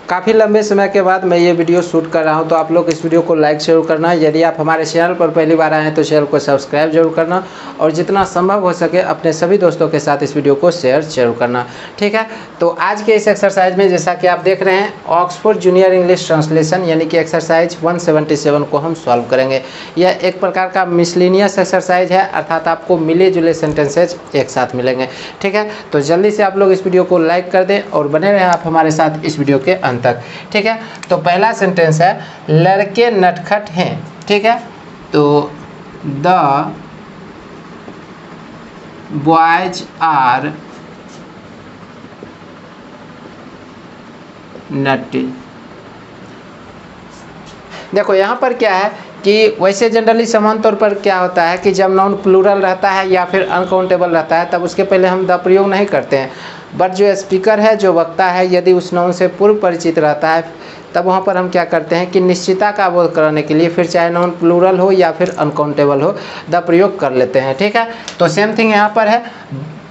काफ़ी लंबे समय के बाद मैं ये वीडियो शूट कर रहा हूँ, तो आप लोग इस वीडियो को लाइक जरूर करना। यदि आप हमारे चैनल पर पहली बार आए हैं तो चैनल को सब्सक्राइब जरूर करना और जितना संभव हो सके अपने सभी दोस्तों के साथ इस वीडियो को शेयर जरूर करना। ठीक है, तो आज के इस एक्सरसाइज में जैसा कि आप देख रहे हैं ऑक्सफोर्ड जूनियर इंग्लिश ट्रांसलेशन यानी कि एक्सरसाइज 177 को हम सॉल्व करेंगे। यह एक प्रकार का मिसलिनियस एक्सरसाइज है, अर्थात आपको मिले जुले सेंटेंसेज एक साथ मिलेंगे। ठीक है, तो जल्दी से आप लोग इस वीडियो को लाइक कर दें और बने रहें आप हमारे साथ इस वीडियो के अंत तक। ठीक है, तो पहला सेंटेंस है लड़के नटखट हैं। ठीक है, तो द बॉयज आर नटी। देखो यहाँ पर क्या है कि वैसे जनरली समान तौर पर क्या होता है कि जब नाउन प्लूरल रहता है या फिर अनकाउंटेबल रहता है तब उसके पहले हम द प्रयोग नहीं करते हैं, बट जो स्पीकर है, जो वक्ता है, यदि उस नाउन से पूर्व परिचित रहता है तब वहाँ पर हम क्या करते हैं कि निश्चितता का बोध कराने के लिए फिर चाहे नाउन प्लूरल हो या फिर अनकाउंटेबल हो द प्रयोग कर लेते हैं। ठीक है, तो सेम थिंग यहाँ पर है,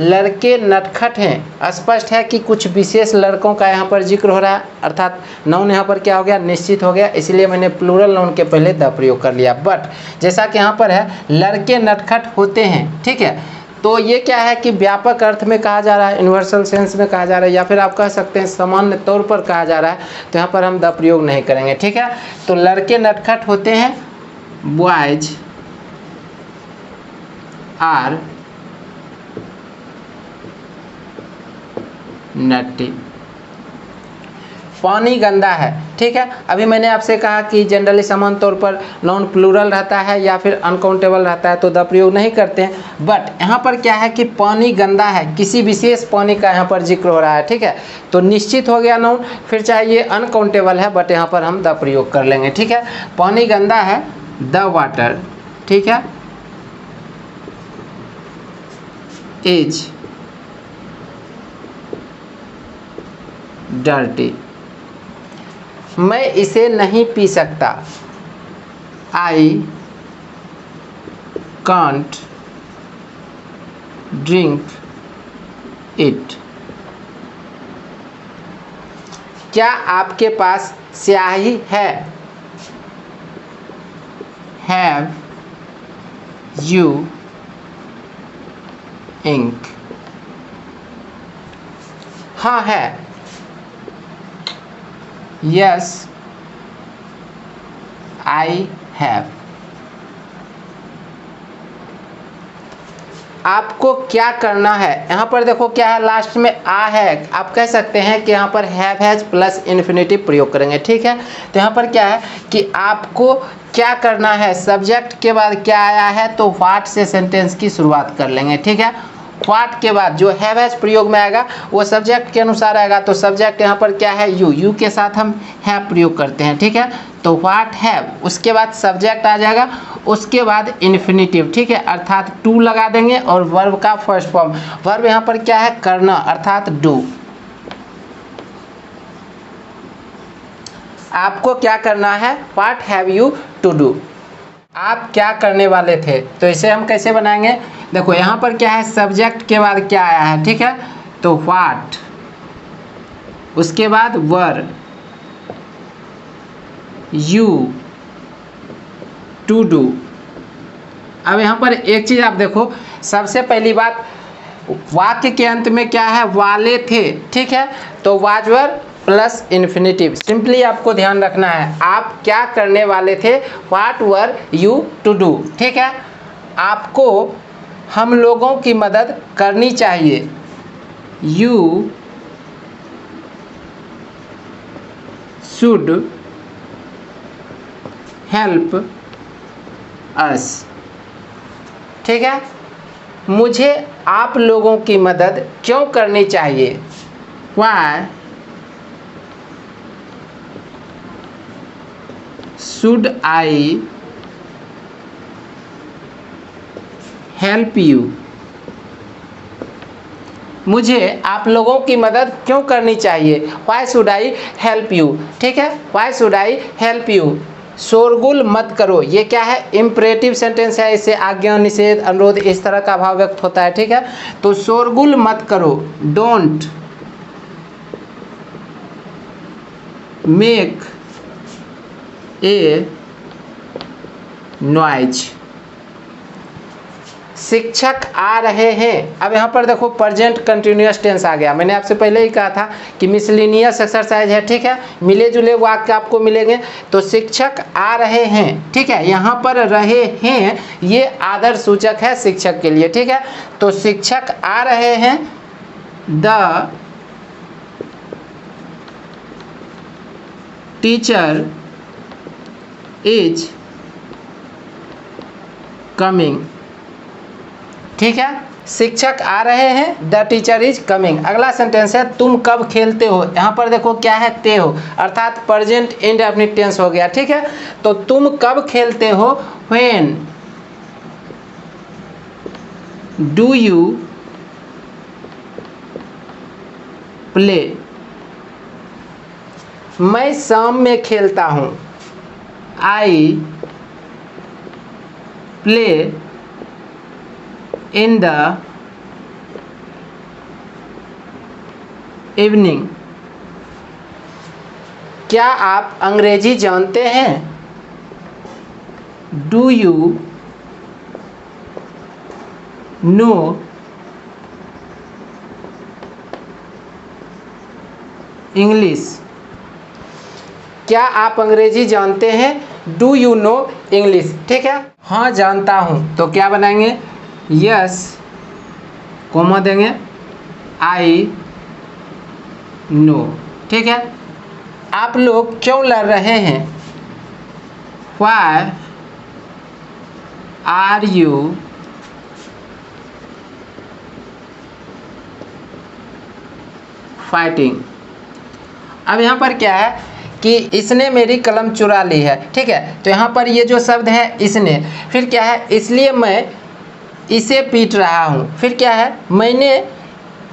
लड़के नटखट हैं। स्पष्ट है कि कुछ विशेष लड़कों का यहाँ पर जिक्र हो रहा है, अर्थात नाउन यहाँ पर क्या हो गया, निश्चित हो गया, इसलिए मैंने प्लूरल नाउन के पहले द प्रयोग कर लिया। बट जैसा कि यहाँ पर है लड़के नटखट होते हैं। ठीक है, तो ये क्या है कि व्यापक अर्थ में कहा जा रहा है, यूनिवर्सल सेंस में कहा जा रहा है, या फिर आप कह सकते हैं सामान्य तौर पर कहा जा रहा है, तो यहाँ पर हम द प्रयोग नहीं करेंगे। ठीक है, तो लड़के नटखट होते हैं, बॉयज आर नटी। पानी गंदा है। ठीक है, अभी मैंने आपसे कहा कि जनरली समान तौर पर नाउन प्लूरल रहता है या फिर अनकाउंटेबल रहता है तो द प्रयोग नहीं करते हैं, बट यहाँ पर क्या है कि पानी गंदा है, किसी विशेष पानी का यहाँ पर जिक्र हो रहा है। ठीक है, तो निश्चित हो गया नाउन, फिर चाहे ये अनकाउंटेबल है बट यहाँ पर हम द प्रयोग कर लेंगे। ठीक है, पानी गंदा है, द वाटर। ठीक है, इज डर्टी। मैं इसे नहीं पी सकता, आई कांट ड्रिंक इट। क्या आपके पास स्याही है, हैव यू इंक। हाँ है, यस आई हैव। आपको क्या करना है, यहाँ पर देखो क्या है, लास्ट में आ है, आप कह सकते हैं कि यहाँ पर हैव हैज प्लस इन्फिनिटिव प्रयोग करेंगे। ठीक है, तो यहाँ पर क्या है कि आपको क्या करना है, सब्जेक्ट के बाद क्या आया है तो व्हाट से सेंटेंस की शुरुआत कर लेंगे। ठीक है, व्हाट के बाद जो हैव हैज प्रयोग में आएगा वो सब्जेक्ट के अनुसार आएगा, तो सब्जेक्ट यहाँ पर क्या है, यू के साथ हम हैव प्रयोग करते हैं। ठीक है, तो व्हाट हैव, उसके बाद सब्जेक्ट आ जाएगा, उसके बाद इन्फिनिटिव। ठीक है, अर्थात टू लगा देंगे और वर्ब का फर्स्ट फॉर्म, वर्ब यहाँ पर क्या है, करना, अर्थात डू। आपको क्या करना है, what have you to do. आप क्या करने वाले थे, तो इसे हम कैसे बनाएंगे, देखो यहाँ पर क्या है, सब्जेक्ट के बाद क्या आया है। ठीक है, तो व्हाट, उसके बाद वर, यू, टू डू। अब यहाँ पर एक चीज आप देखो, सबसे पहली बात वाक्य के अंत में क्या है, वाले थे। ठीक है, तो was were plus infinitive, simply आपको ध्यान रखना है आप क्या करने वाले थे, what were you to do. ठीक है, आपको हम लोगों की मदद करनी चाहिए, यू शुड हेल्प अस। ठीक है, मुझे आप लोगों की मदद क्यों करनी चाहिए, why should I help you. मुझे आप लोगों की मदद क्यों करनी चाहिए, why should I help you. ठीक है, why should I help you. शोरगुल मत करो, ये क्या है, इम्परेटिव सेंटेंस है, इससे आज्ञा, निषेध, अनुरोध इस तरह का भाव व्यक्त होता है। ठीक है, तो शोरगुल मत करो, डोंट मेक ए नॉइज। शिक्षक आ रहे हैं। अब यहाँ पर देखो प्रेजेंट कंटिन्यूअस टेंस आ गया। मैंने आपसे पहले ही कहा था कि मिसलिनियस एक्सरसाइज है, ठीक है, मिले जुले वाक्य आपको मिलेंगे। तो शिक्षक आ रहे हैं, ठीक है, यहाँ पर रहे हैं ये आदर सूचक है शिक्षक के लिए, ठीक है। तो शिक्षक आ रहे हैं, द टीचर इज कमिंग, ठीक है। शिक्षक आ रहे हैं, द टीचर इज कमिंग। अगला सेंटेंस है तुम कब खेलते हो। यहाँ पर देखो क्या है, ते हो, अर्थात प्रेजेंट इंडेफिनिट टेंस हो गया, ठीक है। तो तुम कब खेलते हो, व्हेन डू यू प्ले। मैं शाम में खेलता हूँ, I play in the evening. क्या आप अंग्रेजी जानते हैं, डू यू नो इंग्लिश। क्या आप अंग्रेजी जानते हैं, डू यू नो इंग्लिश, ठीक है। हाँ जानता हूँ, तो क्या बनाएंगे, यस कोमा देंगे, आई नो, ठीक है। आप लोग क्यों लड़ रहे हैं, व्हाई आर यू फाइटिंग। अब यहाँ पर क्या है कि इसने मेरी कलम चुरा ली है, ठीक है। तो यहाँ पर ये जो शब्द है इसने, फिर क्या है, इसलिए मैं इसे पीट रहा हूँ, फिर क्या है, मैंने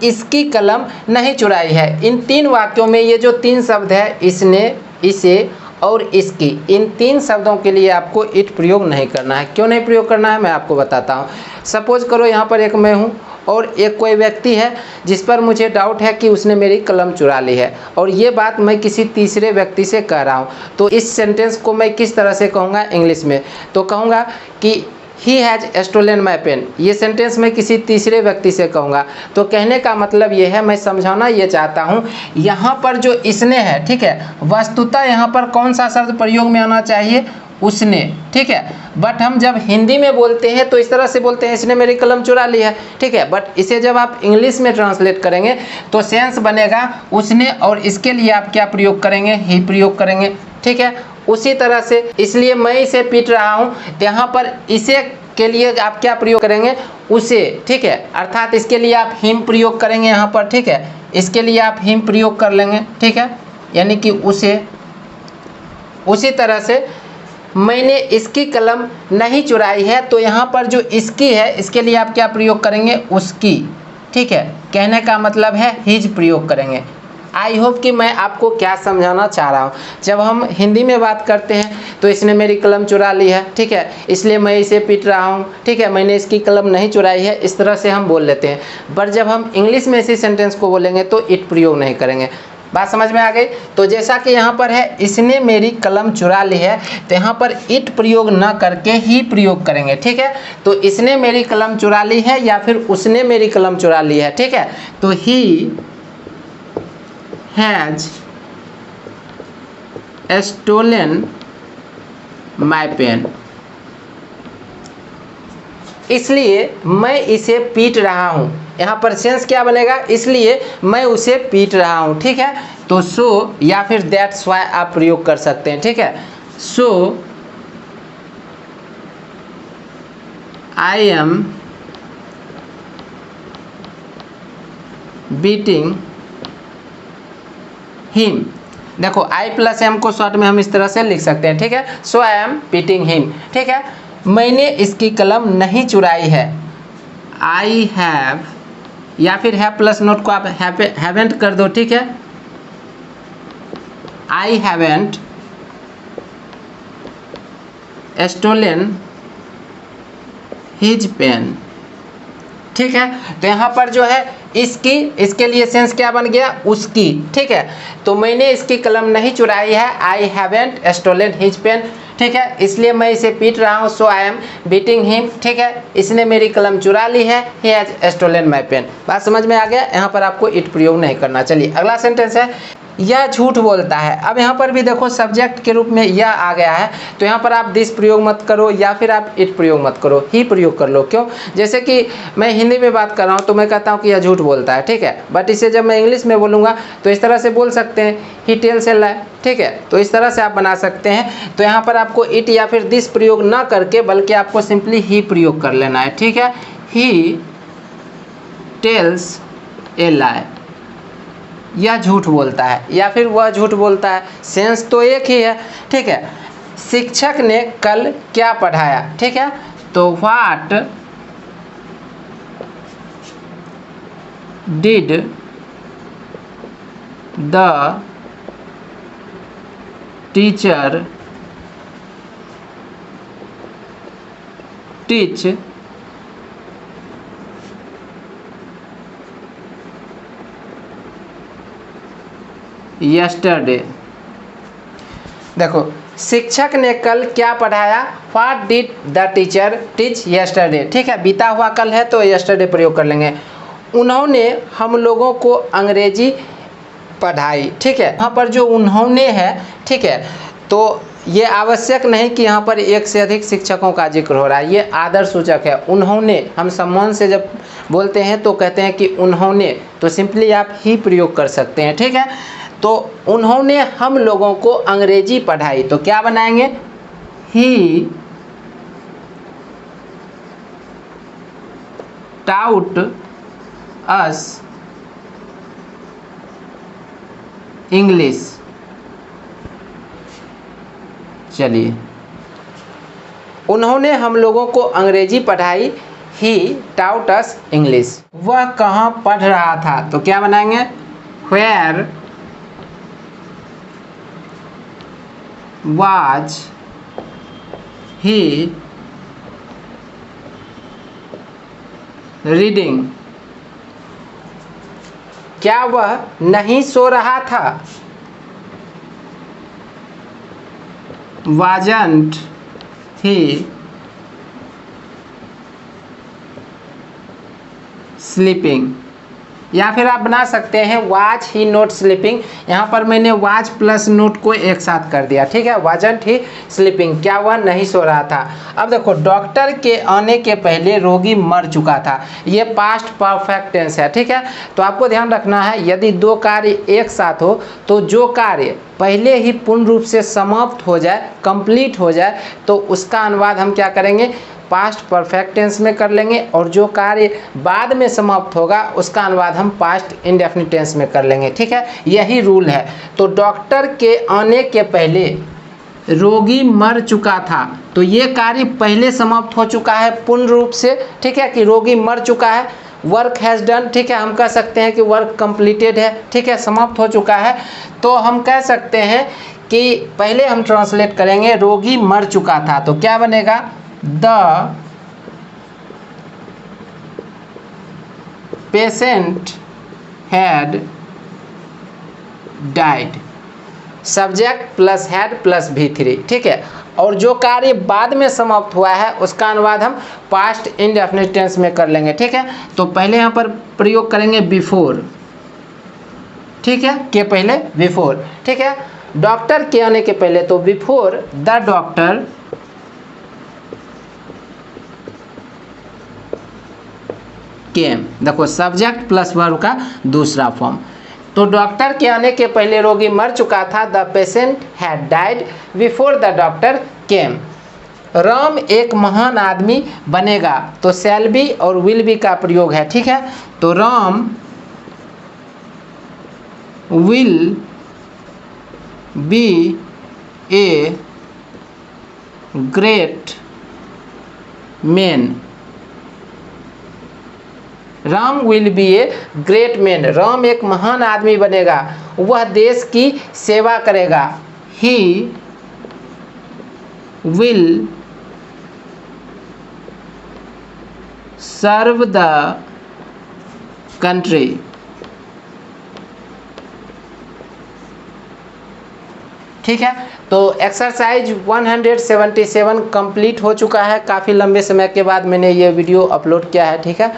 इसकी कलम नहीं चुराई है। इन तीन वाक्यों में ये जो तीन शब्द है, इसने, इसे और इसकी, इन तीन शब्दों के लिए आपको इट प्रयोग नहीं करना है। क्यों नहीं प्रयोग करना है, मैं आपको बताता हूँ। सपोज करो यहाँ पर एक मैं हूँ और एक कोई व्यक्ति है जिस पर मुझे डाउट है कि उसने मेरी कलम चुरा ली है, और ये बात मैं किसी तीसरे व्यक्ति से कह रहा हूँ। तो इस सेंटेंस को मैं किस तरह से कहूँगा इंग्लिश में, तो कहूँगा कि he has stolen my pen. ये सेंटेंस मैं किसी तीसरे व्यक्ति से कहूँगा। तो कहने का मतलब ये है, मैं समझाना ये चाहता हूँ, यहाँ पर जो इसने है, ठीक है, वस्तुतः यहाँ पर कौन सा शब्द प्रयोग में आना चाहिए, उसने, ठीक है। बट हम जब हिंदी में बोलते हैं तो इस तरह से बोलते हैं, इसने मेरी कलम चुरा ली है, ठीक है। बट इसे जब आप इंग्लिश में ट्रांसलेट करेंगे तो सेंस बनेगा उसने, और इसके लिए आप क्या प्रयोग करेंगे, ही प्रयोग करेंगे, ठीक है। उसी तरह से, इसलिए मैं इसे पीट रहा हूँ, यहाँ पर इसे के लिए आप क्या प्रयोग करेंगे, उसे, ठीक है, अर्थात इसके लिए आप हिम प्रयोग करेंगे यहाँ पर, ठीक है। इसके लिए आप हिम प्रयोग कर लेंगे, ठीक है, यानी कि उसे। उसी तरह से मैंने इसकी कलम नहीं चुराई है, तो यहाँ पर जो इसकी है इसके लिए आप क्या प्रयोग करेंगे, उसकी, ठीक है। कहने का मतलब है हिज प्रयोग करेंगे। आई होप कि मैं आपको क्या समझाना चाह रहा हूँ। जब हम हिंदी में बात करते हैं तो इसने मेरी कलम चुरा ली है, ठीक है, इसलिए मैं इसे पीट रहा हूँ, ठीक है, मैंने इसकी कलम नहीं चुराई है, इस तरह से हम बोल लेते हैं। पर जब हम इंग्लिश में इसी सेंटेंस को बोलेंगे तो इट प्रयोग नहीं करेंगे। बात समझ में आ गई। तो जैसा कि यहाँ पर है इसने मेरी कलम चुरा ली है, तो यहाँ पर इट प्रयोग न करके ही प्रयोग करेंगे, ठीक है। तो इसने मेरी कलम चुरा ली है या फिर उसने मेरी कलम चुरा ली है, ठीक है। तो he has stolen my pen, इसलिए मैं इसे पीट रहा हूँ। यहाँ पर सेंस क्या बनेगा, इसलिए मैं उसे पीट रहा हूँ, ठीक है। तो सो या फिर दैट्स वाई आप प्रयोग कर सकते हैं, ठीक है। सो आई एम बीटिंग हिम। देखो आई प्लस एम को शॉर्ट में हम इस तरह से लिख सकते हैं, ठीक है। सो आई एम बीटिंग हिम, ठीक है। मैंने इसकी कलम नहीं चुराई है, आई हैव, या फिर हैव प्लस नोट को आप हैवेंट कर दो, ठीक है। I haven't stolen his pen, ठीक है। तो यहाँ पर जो है इसकी, इसके लिए सेंस क्या बन गया, उसकी, ठीक है। तो मैंने इसकी कलम नहीं चुराई है, I haven't stolen his pen, ठीक है, इसलिए मैं इसे पीट रहा हूँ, so I am beating him, ठीक है, इसने मेरी कलम चुरा ली है, he has stolen my pen. बात समझ में आ गया, यहाँ पर आपको इट प्रयोग नहीं करना। चलिए अगला सेंटेंस है, यह झूठ बोलता है। अब यहाँ पर भी देखो सब्जेक्ट के रूप में यह आ गया है, तो यहाँ पर आप दिस प्रयोग मत करो या फिर आप इट प्रयोग मत करो, ही प्रयोग कर लो। क्यों? जैसे कि मैं हिंदी में बात कर रहा हूँ तो मैं कहता हूँ कि यह झूठ बोलता है, ठीक है, बट इसे जब मैं इंग्लिश में बोलूँगा तो इस तरह से बोल सकते हैं, ही टेल्स ए लाई, ठीक है, तो इस तरह से आप बना सकते हैं। तो यहाँ पर आपको इट या फिर दिस प्रयोग ना करके बल्कि आपको सिंपली ही प्रयोग कर लेना है, ठीक है, ही टेल्स ए लाई, यह झूठ बोलता है या फिर वह झूठ बोलता है, सेंस तो एक ही है, ठीक है। शिक्षक ने कल क्या पढ़ाया, ठीक है, तो what did the teacher teach yesterday. देखो शिक्षक ने कल क्या पढ़ाया, what did the teacher teach yesterday, ठीक है, बीता हुआ कल है तो यस्टरडे प्रयोग कर लेंगे। उन्होंने हम लोगों को अंग्रेजी पढ़ाई, ठीक है, यहाँ पर जो उन्होंने है, ठीक है, तो ये आवश्यक नहीं कि यहाँ पर एक से अधिक शिक्षकों का जिक्र हो रहा है, ये आदर सूचक है। उन्होंने, हम सम्मान से जब बोलते हैं तो कहते हैं कि उन्होंने, तो सिंपली आप ही प्रयोग कर सकते हैं, ठीक है। तो उन्होंने हम लोगों को अंग्रेजी पढ़ाई, तो क्या बनाएंगे, ही taught us इंग्लिश। चलिए, उन्होंने हम लोगों को अंग्रेजी पढ़ाई, ही taught us इंग्लिश। वह कहाँ पढ़ रहा था, तो क्या बनाएंगे, where was he reading, क्या वह नहीं सो रहा था, wasn't he sleeping, या फिर आप बना सकते हैं वाज ही नॉट स्लीपिंग, यहाँ पर मैंने वाज प्लस नोट को एक साथ कर दिया, ठीक है, वाजंट ही स्लीपिंग, क्या वह नहीं सो रहा था। अब देखो डॉक्टर के आने के पहले रोगी मर चुका था, ये पास्ट परफेक्ट टेंस है, ठीक है। तो आपको ध्यान रखना है यदि दो कार्य एक साथ हो तो जो कार्य पहले ही पूर्ण रूप से समाप्त हो जाए, कंप्लीट हो जाए, तो उसका अनुवाद हम क्या करेंगे, पास्ट परफेक्ट टेंस में कर लेंगे, और जो कार्य बाद में समाप्त होगा उसका अनुवाद हम पास्ट इंडेफिनिट टेंस में कर लेंगे, ठीक है, यही रूल है। तो डॉक्टर के आने के पहले रोगी मर चुका था, तो ये कार्य पहले समाप्त हो चुका है पूर्ण रूप से, ठीक है, कि रोगी मर चुका है, वर्क हैज़ डन, ठीक है, हम कह सकते हैं कि वर्क कंप्लीटेड है, ठीक है, समाप्त हो चुका है। तो हम कह सकते हैं कि पहले हम ट्रांसलेट करेंगे रोगी मर चुका था, तो क्या बनेगा, the patient had died, subject plus had plus V3, ठीक है, और जो कार्य बाद में समाप्त हुआ है उसका अनुवाद हम पास्ट इंडेफिनिट टेंस में कर लेंगे, ठीक है। तो पहले यहाँ पर प्रयोग करेंगे बिफोर, ठीक है, के पहले बिफोर, ठीक है, डॉक्टर के आने के पहले, तो बिफोर द डॉक्टर केम, देखो सब्जेक्ट प्लस वर्ब का दूसरा फॉर्म। तो डॉक्टर के आने के पहले रोगी मर चुका था, the patient had died before the doctor came. Ram एक महान आदमी बनेगा, तो शैल बी और विल बी का प्रयोग है, ठीक है, तो Ram will be a great man, Ram will be a great man, Ram एक महान आदमी बनेगा, वह देश की सेवा करेगा, he will serve the country. ठीक है, तो एक्सरसाइज 177 कंप्लीट हो चुका है। काफ़ी लंबे समय के बाद मैंने ये वीडियो अपलोड किया है। ठीक है,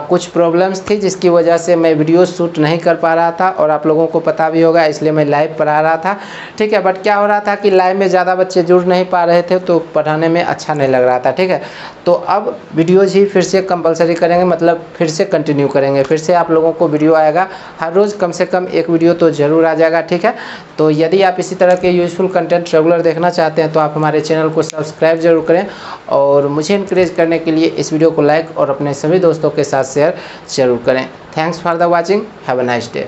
कुछ प्रॉब्लम्स थी जिसकी वजह से मैं वीडियो शूट नहीं कर पा रहा था, और आप लोगों को पता भी होगा, इसलिए मैं लाइव पढ़ा रहा था। ठीक है, बट क्या हो रहा था कि लाइव में ज़्यादा बच्चे जुड़ नहीं पा रहे थे, तो पढ़ाने में अच्छा नहीं लग रहा था। ठीक है, तो अब वीडियोज़ ही फिर से कंपलसरी करेंगे, मतलब फिर से कंटिन्यू करेंगे, फिर से आप लोगों को वीडियो आएगा। हर रोज़ कम से कम एक वीडियो तो ज़रूर आ जाएगा। ठीक है, तो यदि आप इसी तरह के यूज़फुल कंटेंट रेगुलर देखना चाहते हैं तो आप हमारे चैनल को सब्सक्राइब जरूर करें, और मुझे इंकरेज करने के लिए इस वीडियो को लाइक और अपने सभी दोस्तों के साथ शेयर जरूर करें। Thanks for the watching, have a nice day.